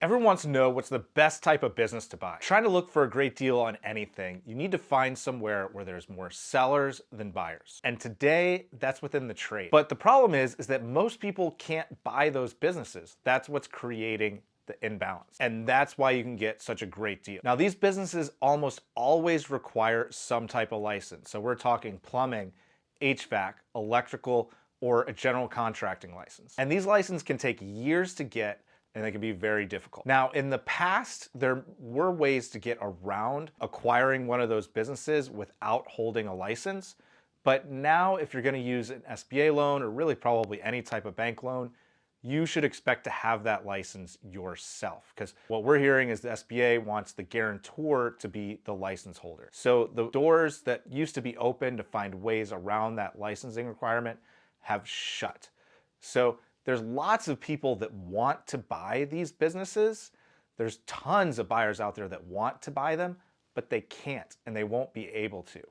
Everyone wants to know what's the best type of business to buy. Trying to look for a great deal on anything, you need to find somewhere where there's more sellers than buyers. And today, that's within the trade. But the problem is that most people can't buy those businesses. That's what's creating the imbalance. And that's why you can get such a great deal. Now, these businesses almost always require some type of license. So we're talking plumbing, HVAC, electrical, or a general contracting license. And these licenses can take years to get, and they can be very difficult. Now, in the past, there were ways to get around acquiring one of those businesses without holding a license. But now, if you're going to use an SBA loan or really probably any type of bank loan, you should expect to have that license yourself. Because what we're hearing is the SBA wants the guarantor to be the license holder. So the doors that used to be open to find ways around that licensing requirement have shut. So there's lots of people that want to buy these businesses. There's tons of buyers out there that want to buy them, but they can't and they won't be able to.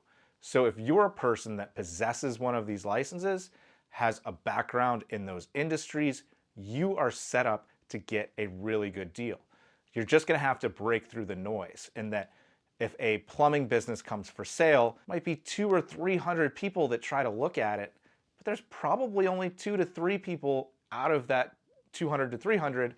So if you're a person that possesses one of these licenses, has a background in those industries, you are set up to get a really good deal. You're just going to have to break through the noise in that if a plumbing business comes for sale, it might be 200 or 300 people that try to look at it, but there's probably only 2 to 3 people out of that 200 to 300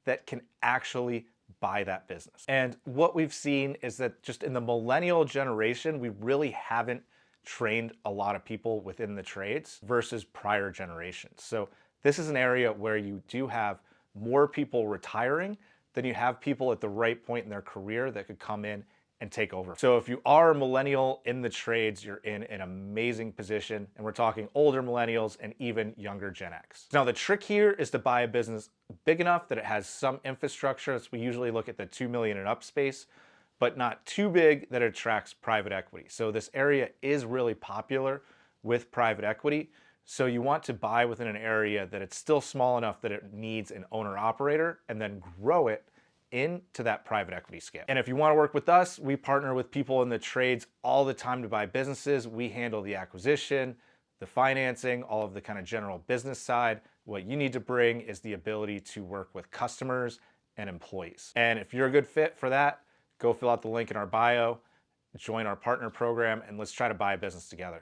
that can actually buy that business. And what we've seen is that just in the millennial generation, we really haven't trained a lot of people within the trades versus prior generations. So this is an area where you do have more people retiring than you have people at the right point in their career that could come in and take over. So if you are a millennial in the trades, you're in an amazing position. And we're talking older millennials and even younger Gen X. Now, the trick here is to buy a business big enough that it has some infrastructure. So we usually look at the 2 million and up space, but not too big that it attracts private equity. So this area is really popular with private equity. So you want to buy within an area that it's still small enough that it needs an owner operator and then grow it into that private equity scale. And if you want to work with us, we partner with people in the trades all the time to buy businesses. We handle the acquisition, the financing, all of the kind of general business side. What you need to bring is the ability to work with customers and employees. And if you're a good fit for that, go fill out the link in our bio, join our partner program, and let's try to buy a business together.